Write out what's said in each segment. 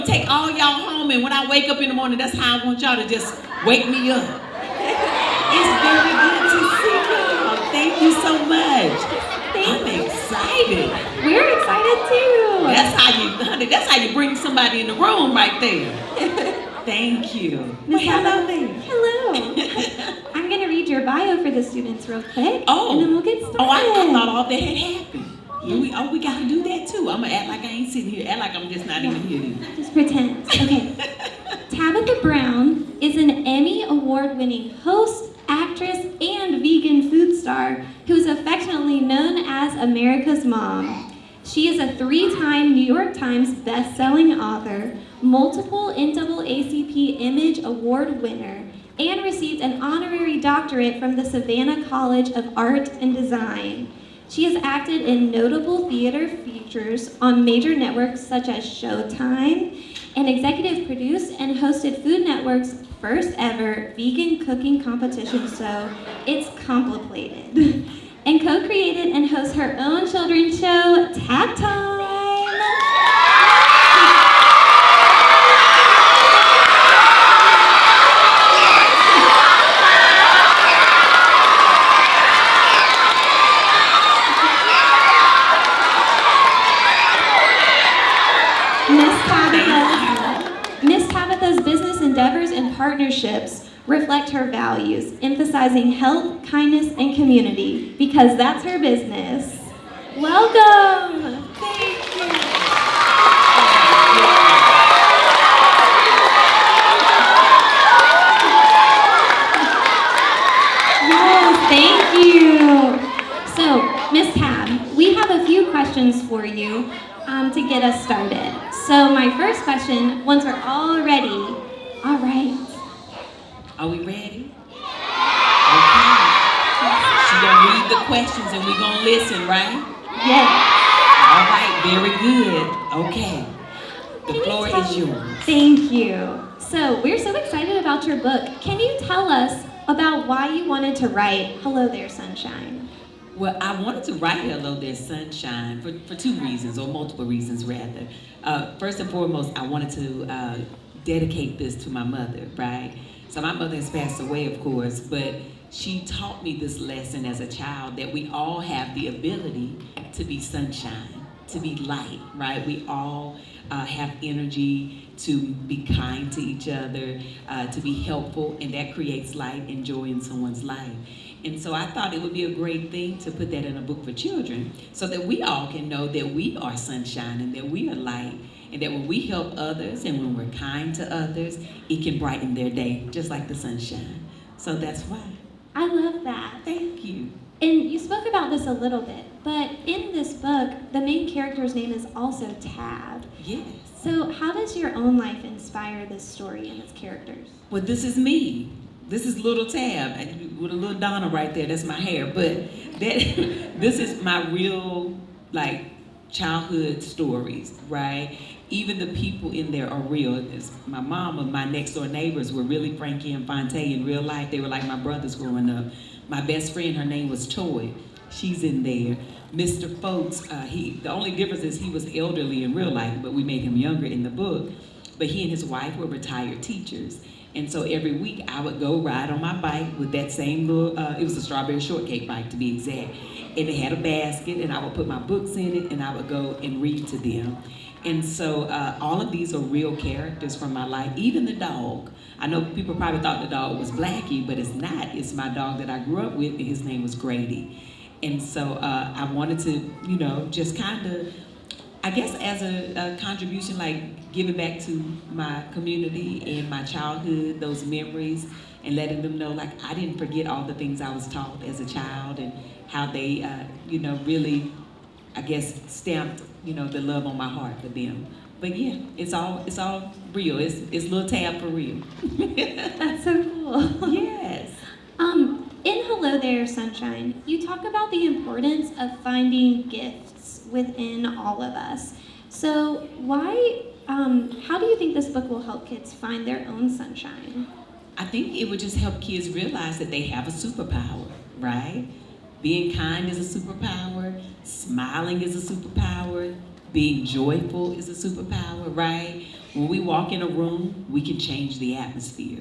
take all y'all home, and when I wake up in the morning, that's how I want y'all to just wake me up. It's very good to see y'all. Thank you so much. I'm excited. We're excited too. That's how you bring somebody in the room right there. Thank you. Miss Hello there. Hello. I'm going to read your bio for the students real quick. Oh. And then we'll get started. Oh, I thought all that had happened. We got to do that too. I'm going to act like I ain't sitting here. Act like I'm just not even here. Just pretend. Okay. Tabitha Brown is an Emmy Award-winning host, actress, and vegan food star who is affectionately known as America's Mom. She is a 3-time New York Times best-selling author, multiple NAACP Image Award winner, and received an honorary doctorate from the Savannah College of Art and Design. She has acted in notable theater features on major networks such as Showtime, and executive produced and hosted Food Network's first ever vegan cooking competition show, It's Complicated, and co-created and hosts her own children's show, Tap Time. Miss Tabitha's business endeavors and partnerships reflect her values, emphasizing health, kindness, and community, because that's her business. Welcome! Thank you. Yes, thank you. So, Miss Tab, we have a few questions for you to get us started. So my first question, once we're all ready, all right. Are we ready? Okay. She's gonna read the questions and we're gonna listen, right? Yes. All right, very good. Okay. The floor is yours. Thank you. So we're so excited about your book. Can you tell us about why you wanted to write Hello There, Sunshine? Well, I wanted to write Hello There, Sunshine for 2 reasons, or multiple reasons rather. First and foremost, I wanted to dedicate this to my mother, right? So my mother has passed away, of course, but she taught me this lesson as a child that we all have the ability to be sunshine, to be light, right? We all have energy to be kind to each other, to be helpful, and that creates light and joy in someone's life. And so I thought it would be a great thing to put that in a book for children so that we all can know that we are sunshine and that we are light, and that when we help others and when we're kind to others, it can brighten their day just like the sunshine. So that's why. I love that. Thank you. And you spoke about this a little bit, but in this book, the main character's name is also Tab. Yes. So how does your own life inspire this story and its characters? Well, this is me. This is little Tab with a little Donna right there. That's my hair. But this is my real, childhood stories, right? Even the people in there are real. My mom and my next door neighbors were really Frankie and Fonte in real life. They were like my brothers growing up. My best friend, her name was Toy. She's in there. Mr. Folks, the only difference is he was elderly in real life, but we made him younger in the book. But he and his wife were retired teachers. And so every week I would go ride on my bike with that same little, it was a strawberry shortcake bike to be exact. And it had a basket and I would put my books in it and I would go and read to them. And so all of these are real characters from my life, even the dog. I know people probably thought the dog was Blackie, but it's not. It's my dog that I grew up with and his name was Grady. And so I wanted to, just kind of, I guess as a contribution, giving back to my community and my childhood, those memories, and letting them know, I didn't forget all the things I was taught as a child and how they, really, I guess, stamped, the love on my heart for them. But yeah, it's all real. It's little Tab for real. That's so cool. Yes. In Hello There, Sunshine, you talk about the importance of finding gifts within all of us. So how do you think this book will help kids find their own sunshine? I think it would just help kids realize that they have a superpower, right? Being kind is a superpower, smiling is a superpower, Being joyful is a superpower, right? When we walk in a room, we can change the atmosphere.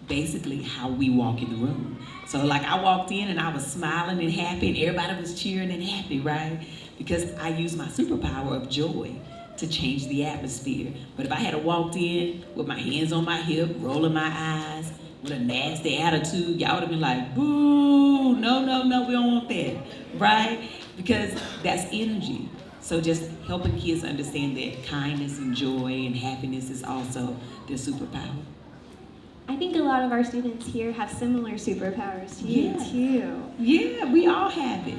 Basically, how we walk in the room. So, like, I walked in and I was smiling and happy, and everybody was cheering and happy, right? Because I used my superpower of joy to change the atmosphere. But if I had walked in with my hands on my hip, rolling my eyes, with a nasty attitude, y'all would have been like, boo, no, no, no, we don't want that, right? Because that's energy. So just helping kids understand that kindness and joy and happiness is also their superpower. I think a lot of our students here have similar superpowers to you, Yeah. too. Yeah, we all have it.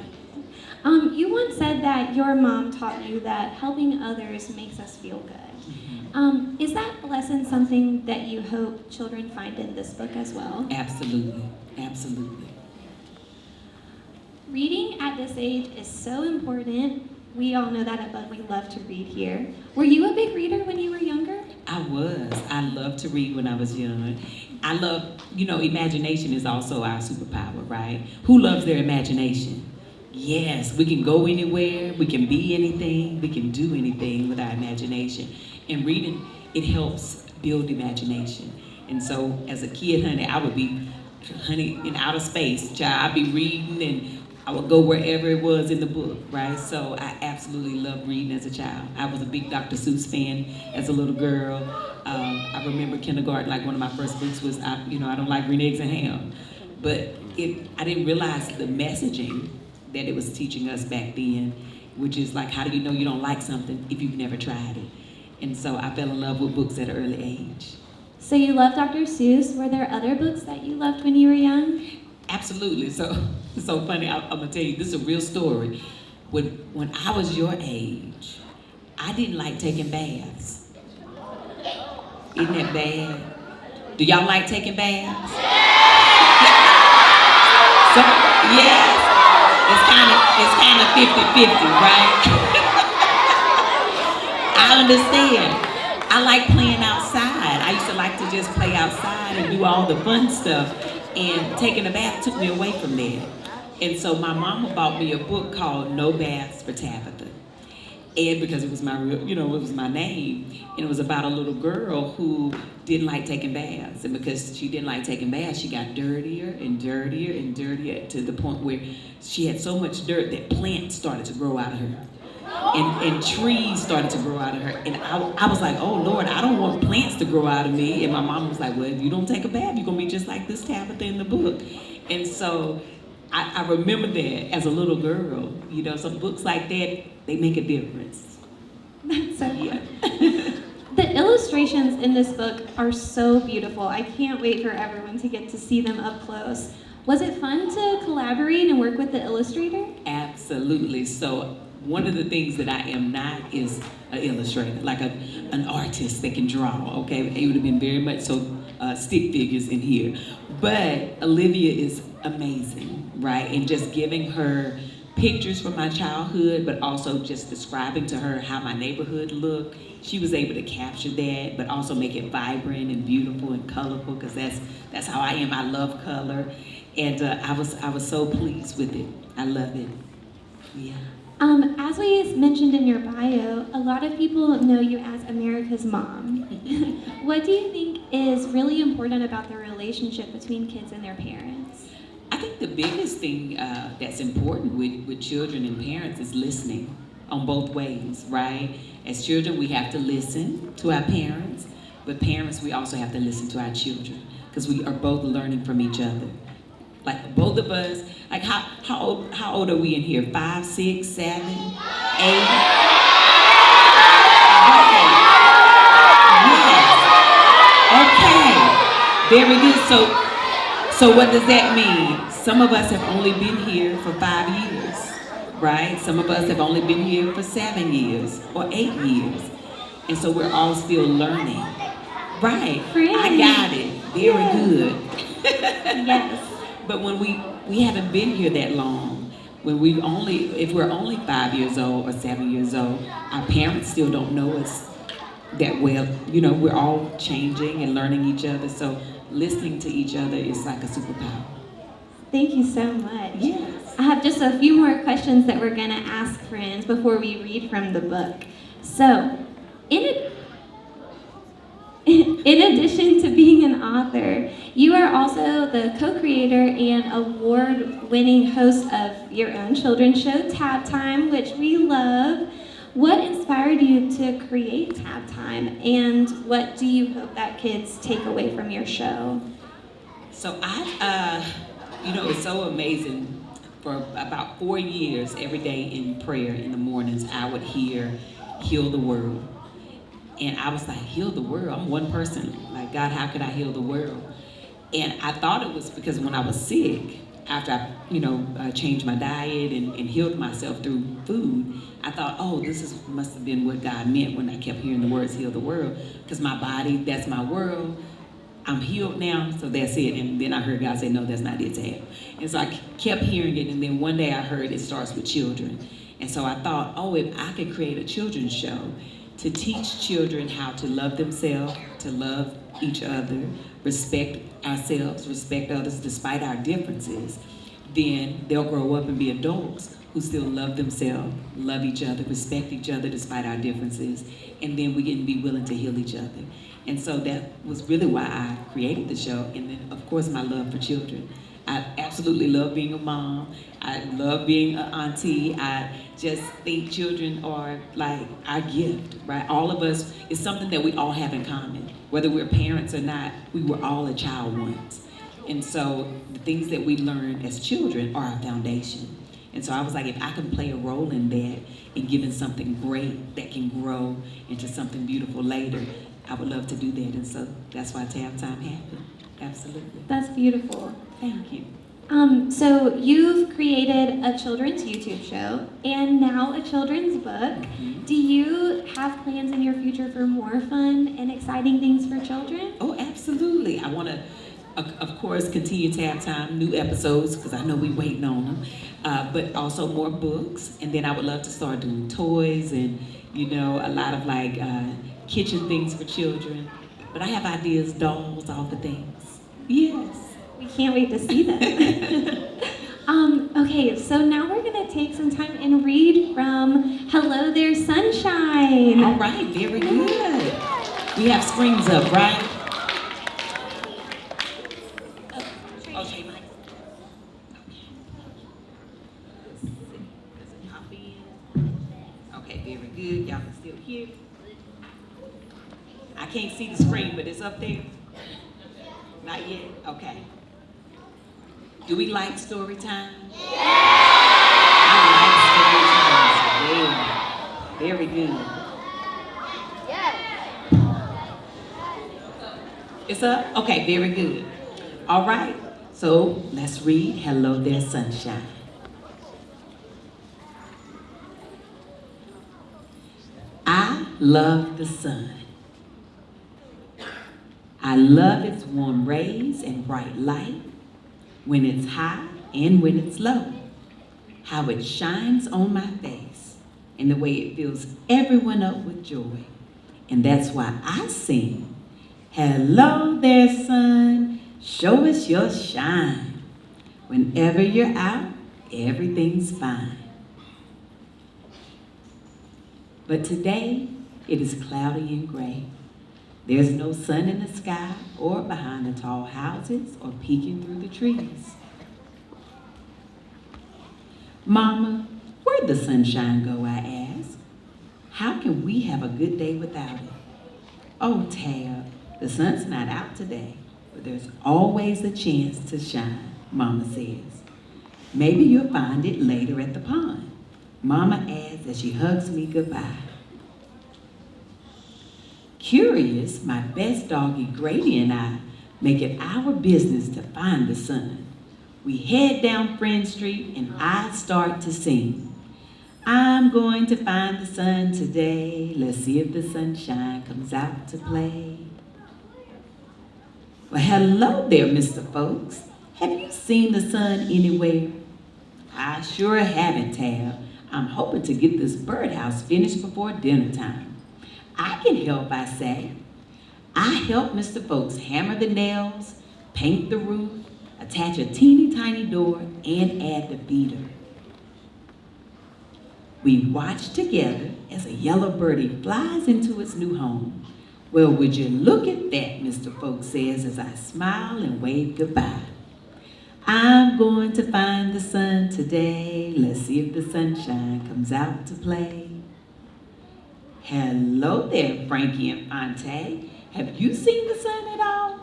You once said that your mom taught you that helping others makes us feel good. Is that lesson something that you hope children find in this book as well? Absolutely, absolutely. Reading at this age is so important. We all know that at Bugg, we love to read here. Were you a big reader when you were younger? I was. I loved to read when I was young. I love, imagination is also our superpower, right? Who loves their imagination? Yes, we can go anywhere, we can be anything, we can do anything with our imagination. And reading, it helps build imagination. And so as a kid, honey, I would be, in outer space, child. I'd be reading and I would go wherever it was in the book, right? So I absolutely loved reading as a child. I was a big Dr. Seuss fan as a little girl. I remember kindergarten, like one of my first books was, I don't like green eggs and ham. But I didn't realize the messaging that it was teaching us back then, which is like, how do you know you don't like something if you've never tried it? And so I fell in love with books at an early age. So you love Dr. Seuss. Were there other books that you loved when you were young? Absolutely. So it's so funny. I'm gonna tell you, this is a real story. When I was your age, I didn't like taking baths. Isn't that bad? Do y'all like taking baths? So, yes. It's kind of 50-50, right? I understand. I like playing outside. I used to like to just play outside and do all the fun stuff. And taking a bath took me away from that. And so my mama bought me a book called No Baths for Tabitha. And because it was my real, it was my name. And it was about a little girl who didn't like taking baths. And because she didn't like taking baths, she got dirtier and dirtier and dirtier to the point where she had so much dirt that plants started to grow out of her. And trees started to grow out of her. And I was like, oh Lord, I don't want plants to grow out of me. And my mom was like, well, if you don't take a bath, you're gonna be just like this Tabitha in the book. And so I remember that as a little girl. Some books like that, they make a difference. That's so Yeah. The illustrations in this book are so beautiful. I can't wait for everyone to get to see them up close. Was it fun to collaborate and work with the illustrator? Absolutely. So one of the things that I am not is an illustrator, like an artist that can draw, okay? It would have been very much so stick figures in here. But Olivia is amazing, right? And just giving her pictures from my childhood, but also just describing to her how my neighborhood looked. She was able to capture that, but also make it vibrant and beautiful and colorful, because that's how I am. I love color. And I was so pleased with it. I love it. Yeah. As we mentioned in your bio, a lot of people know you as America's mom. What do you think is really important about the relationship between kids and their parents? I think the biggest thing that's important with children and parents is listening on both ways, right? As children, we have to listen to our parents, but parents, we also have to listen to our children, because we are both learning from each other. Like both of us, like how old are we in here? 5, 6, 7, 8? Right. Yes. Okay. Very good. So what does that mean? Some of us have only been here for 5 years, right? Some of us have only been here for 7 years or 8 years. And so we're all still learning. Right. Really? I got it. Very good. Yes. But when we haven't been here that long, if we're only 5 years old or 7 years old, our parents still don't know us that well. We're all changing and learning each other. So listening to each other is like a superpower. Thank you so much. Yes. I have just a few more questions that we're gonna ask friends before we read from the book. So, in in addition to being an author, you are also the co-creator and award-winning host of your own children's show, Tab Time, which we love. What inspired you to create Tab Time, and what do you hope that kids take away from your show? So it's so amazing. For about 4 years, every day in prayer in the mornings, I would hear, heal the world. And I was like, heal the world? I'm one person. Like, God, how could I heal the world? And I thought it was because when I was sick, after I changed my diet and healed myself through food, I thought, oh, must have been what God meant when I kept hearing the words, heal the world. Because my body, that's my world. I'm healed now, so that's it. And then I heard God say, no, that's not it, Tab. And so I kept hearing it, and then one day I heard it starts with children. And so I thought, oh, if I could create a children's show to teach children how to love themselves, to love each other, respect ourselves, respect others despite our differences, then they'll grow up and be adults who still love themselves, love each other, respect each other despite our differences, and then we can be willing to heal each other. And so that was really why I created the show. And then, of course, my love for children. I absolutely love being a mom. I love being an auntie. I just think children are like our gift, right? All of us, it's something that we all have in common. Whether we're parents or not, we were all a child once. And so the things that we learn as children are our foundation. And so I was like, if I can play a role in that and giving something great that can grow into something beautiful later, I would love to do that. And so that's why Tab Time happened. Absolutely. That's beautiful. Thank you. So you've created a children's YouTube show and now a children's book. Mm-hmm. Do you have plans in your future for more fun and exciting things for children? Oh, absolutely. I want to, of course, continue Tab Time, new episodes, because I know we're waiting on them, but also more books. And then I would love to start doing toys and, a lot of like kitchen things for children. But I have ideas, dolls, all the things. Yes. We can't wait to see them. Okay, so now we're going to take some time and read from Hello There Sunshine. All right, very good. We have screens up, right? Okay, Mike. Okay, very good. Y'all can still hear. I can't see the screen, but it's up there. Not yet? Okay. Do we like story time? Yeah! I like story times. Yeah. Very good. Yeah. It's up? Okay, very good. All right. So let's read Hello There Sunshine. I love the sun. I love its warm rays and bright light, when it's high and when it's low, how it shines on my face, and the way it fills everyone up with joy. And that's why I sing, hello there, sun, show us your shine. Whenever you're out, everything's fine. But today, it is cloudy and gray. There's no sun in the sky or behind the tall houses or peeking through the trees. Mama, where'd the sunshine go, I ask? How can we have a good day without it? Oh, Tab, the sun's not out today, but there's always a chance to shine, Mama says. Maybe you'll find it later at the pond, Mama adds as she hugs me goodbye. Curious, my best doggy Grady and I make it our business to find the sun. We head down Friend Street and I start to sing. I'm going to find the sun today. Let's see if the sunshine comes out to play. Well, hello there, Mr. Folks. Have you seen the sun anywhere? I sure haven't, Tab. I'm hoping to get this birdhouse finished before dinner time. I can help, I say. I help Mr. Folks hammer the nails, paint the roof, attach a teeny tiny door, and add the feeder. We watch together as a yellow birdie flies into its new home. Well, would you look at that, Mr. Folk says as I smile and wave goodbye. I'm going to find the sun today. Let's see if the sunshine comes out to play. Hello there, Frankie and Fonte. Have you seen the sun at all?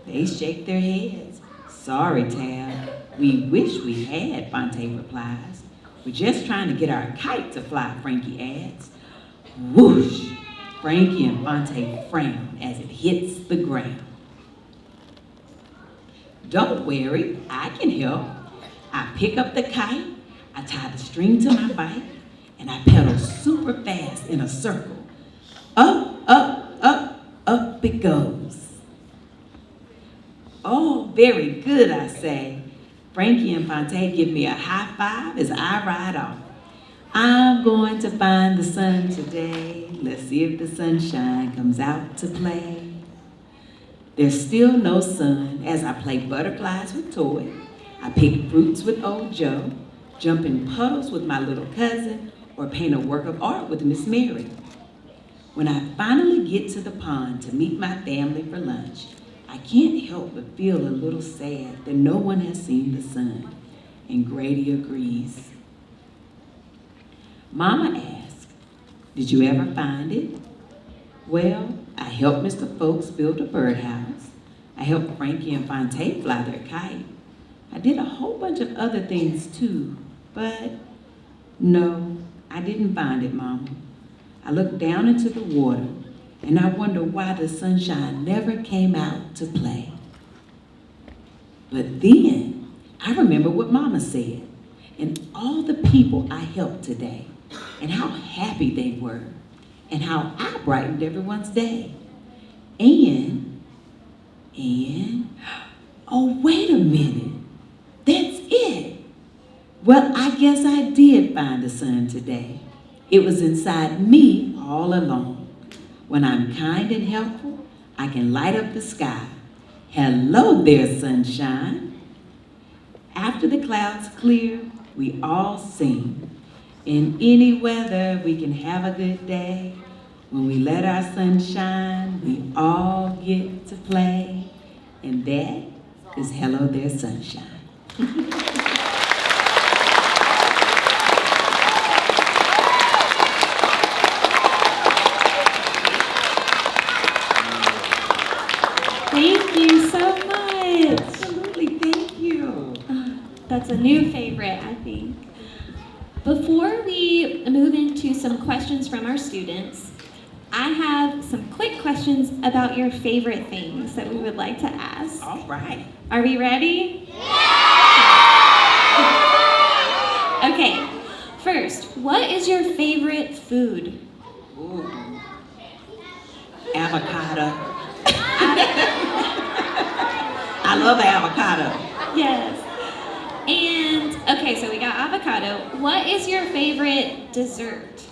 They shake their heads. Sorry, Tab. We wish we had, Fonte replies. We're just trying to get our kite to fly, Frankie adds. Whoosh! Frankie and Fonte frown as it hits the ground. Don't worry, I can help. I pick up the kite, I tie the string to my bike, and I pedal super fast in a circle. Up, up, up, up it goes. Oh, very good, I say. Frankie and Fonte give me a high five as I ride off. I'm going to find the sun today. Let's see if the sunshine comes out to play. There's still no sun as I play butterflies with Toy. I pick fruits with old Joe, jump in puddles with my little cousin, or paint a work of art with Miss Mary. When I finally get to the pond to meet my family for lunch, I can't help but feel a little sad that no one has seen the sun, and Grady agrees. Mama asked, did you ever find it? Well, I helped Mr. Folks build a birdhouse. I helped Frankie and Fonte fly their kite. I did a whole bunch of other things too, but no, I didn't find it, Mama. I looked down into the water and I wonder why the sunshine never came out to play. But then I remember what Mama said and all the people I helped today and how happy they were and how I brightened everyone's day. Oh, wait a minute, that's it. Well, I guess I did find the sun today. It was inside me all along. When I'm kind and helpful, I can light up the sky. Hello there, sunshine. After the clouds clear, we all sing. In any weather, we can have a good day. When we let our sun shine, we all get to play. And that is Hello There, Sunshine. Thank you so much. Absolutely, thank you. That's a new favorite, I think. Before we move into some questions from our students, I have some quick questions about your favorite things that we would like to ask. All right. Are we ready? Okay. First, what is your favorite food? Ooh. Avocado. I love avocado. Yes. And, okay, so we got avocado. What is your favorite dessert?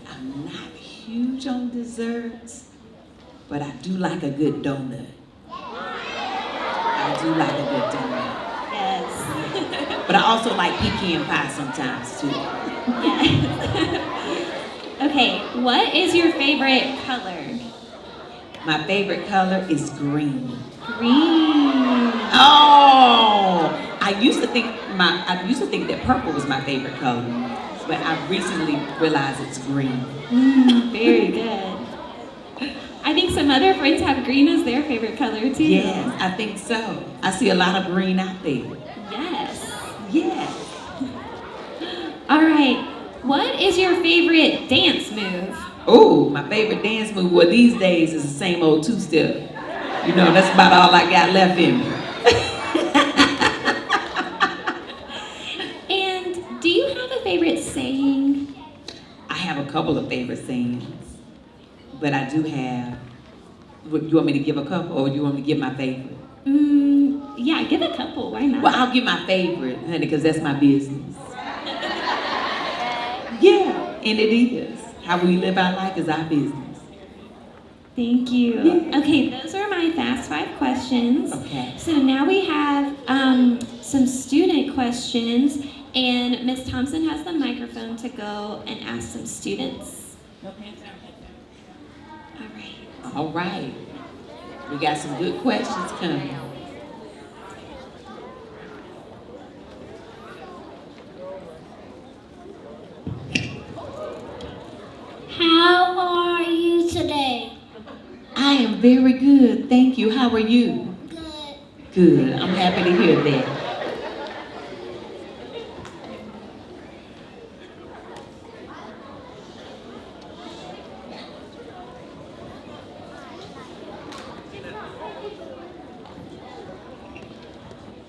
I'm not huge on desserts, but I do like a good donut. I do like a good donut. Yes. But I also like pecan pie sometimes too. Yes. Okay, what is your favorite color? My favorite color is green. Green. Oh, I used to think that purple was my favorite color, but I recently realized it's green. Very good. I think some other friends have green as their favorite color too. Yes, I think so. I see a lot of green out there. Yes. Yes. All right. What is your favorite dance move? Oh, my favorite dance move, well, these days is the same old two-step. You know, that's about all I got left in me. And do you have a favorite saying? I have a couple of favorite sayings, but I do have, you want me to give a couple, or you want me to give my favorite? Yeah, give a couple, why not? Well, I'll give my favorite, honey, because that's my business. Yeah, and it is. How we live our life is our business. Thank you. Yeah. Okay, those are my Fast Five questions. Okay. So now we have some student questions, and Miss Thompson has the microphone to go and ask some students. All right. All right. We got some good questions coming. How are you today? I am very good, thank you. How are you? Good. Good. I'm happy to hear that.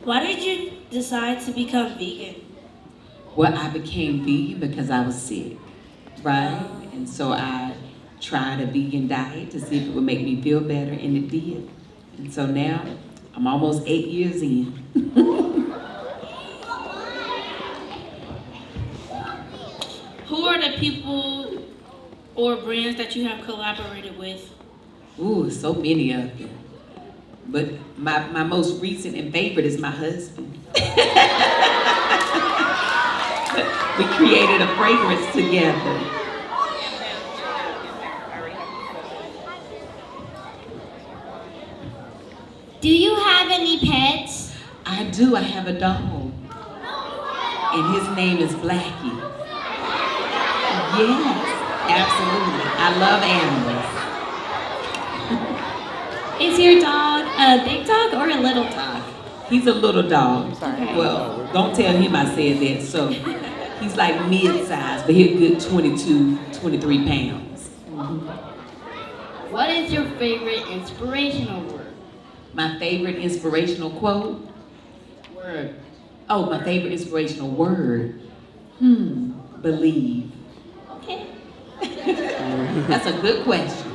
Why did you decide to become vegan? Well, I became vegan because I was sick, right? And so I tried a vegan diet to see if it would make me feel better, and it did. And so now I'm almost 8 years in. Who are the people or brands that you have collaborated with? Ooh, so many of them. But my most recent and favorite is my husband. We created a fragrance together. Do you have any pets? I do, I have a dog. And his name is Blackie. Yes, absolutely. I love animals. Is your dog a big dog or a little dog? He's a little dog. Okay. Well, don't tell him I said that. So he's like mid-sized, but he's a good 22, 23 pounds. What is your favorite inspirational word? My favorite inspirational quote? Word. Oh, my favorite inspirational word? Believe. Okay. That's a good question.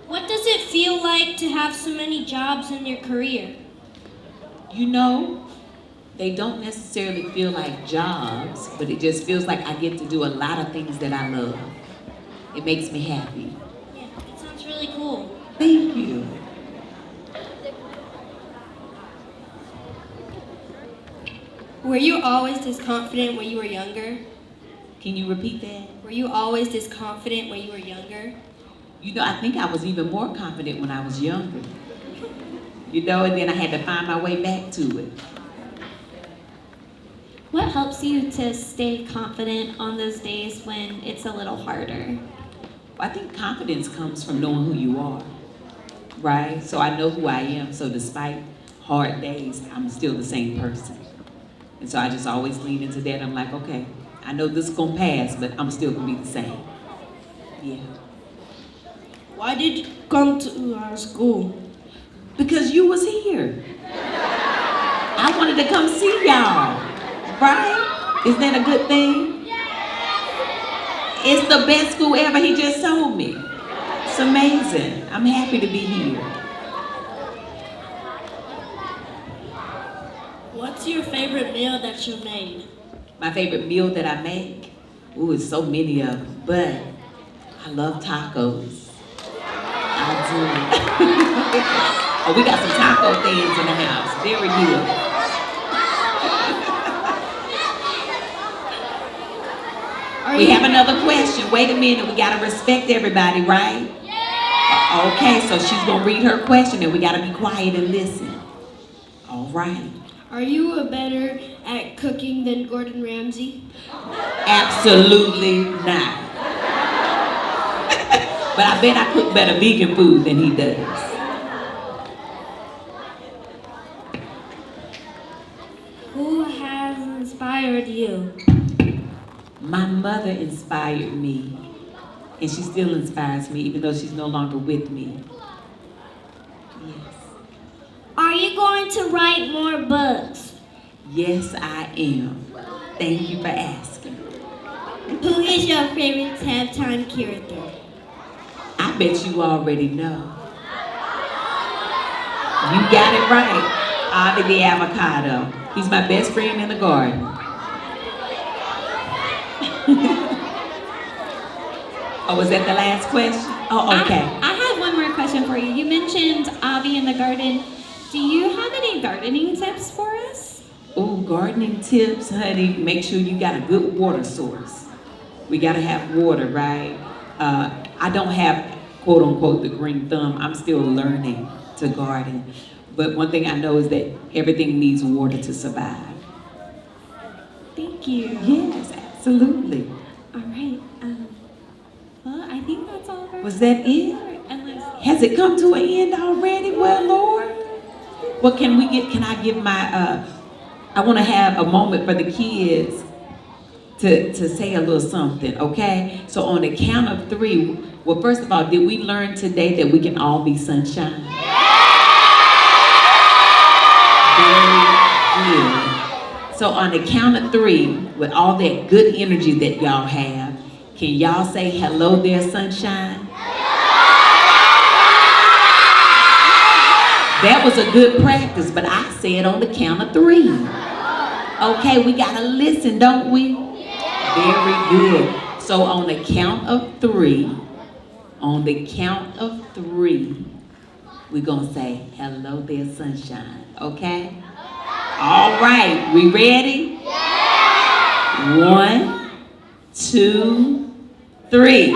What does it feel like to have so many jobs in your career? You know, they don't necessarily feel like jobs, but it just feels like I get to do a lot of things that I love. It makes me happy. Yeah, it sounds really cool. Thank you. Were you always this confident when you were younger? Can you repeat that? Were you always this confident when you were younger? You know, I think I was even more confident when I was younger. You know, and then I had to find my way back to it. What helps you to stay confident on those days when it's a little harder? I think confidence comes from knowing who you are, right? So I know who I am, so despite hard days, I'm still the same person. And so I just always lean into that. I'm like, okay, I know this is gonna pass, but I'm still gonna be the same. Yeah. Why did you come to our school? Because you was here. I wanted to come see y'all, right? Isn't that a good thing? It's the best school ever, he just told me. It's amazing. I'm happy to be here. What's your favorite meal that you made? My favorite meal that I make? Ooh, it's so many of them, but I love tacos. I do. Oh, we got some taco fans in the house. Very good. We have another question. Wait a minute, we gotta respect everybody, right? Okay, so she's gonna read her question and we gotta be quiet and listen. All right. Are you better at cooking than Gordon Ramsay? Absolutely not. But I bet I cook better vegan food than he does. Who has inspired you? My mother inspired me, and she still inspires me, even though she's no longer with me. Yes. Are you going to write more books? Yes, I am. Thank you for asking. Who is your favorite halftime character? I bet you already know. You got it right. Avi the avocado. He's my best friend in the garden. Oh, was that the last question? Oh, okay. I have one more question for you. You mentioned Avi in the garden. Do you have any gardening tips for us? Oh, gardening tips, honey. Make sure you got a good water source. We gotta have water, right? I don't have, quote unquote, the green thumb. I'm still learning to garden. But one thing I know is that everything needs water to survive. Thank you. Yes, absolutely. All right. Well, I think that's all. Was that it? Unless Has it come to an end already? Well, Lord. What can we get? Can I give my, I want to have a moment for the kids to say a little something, okay? So on the count of 3, well, first of all, did we learn today that we can all be sunshine? Very good. So on the count of 3, with all that good energy that y'all have, can y'all say hello there, sunshine? That was a good practice, but I said on the count of 3. Okay, we gotta listen, don't we? Very good. So on the count of 3, we're gonna say hello there, sunshine. Okay? All right, we ready? 1, 2, 3.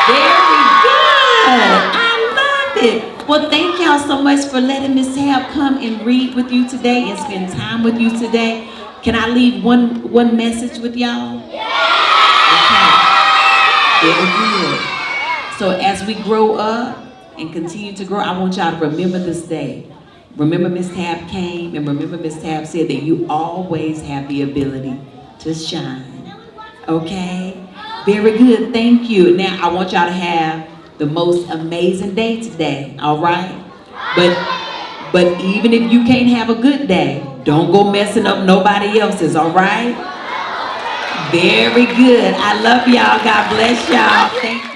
Very good. I love it. Well, thank y'all so much for letting Miss Tab come and read with you today and spend time with you today. Can I leave one message with y'all? Okay. Very good. So as we grow up and continue to grow, I want y'all to remember this day. Remember Miss Tab came, and remember Miss Tab said that you always have the ability to shine. Okay? Very good, thank you. Now I want y'all to have the most amazing day today, all right? But even if you can't have a good day, don't go messing up nobody else's, all right? Very good. I love y'all. God bless y'all. Thank you.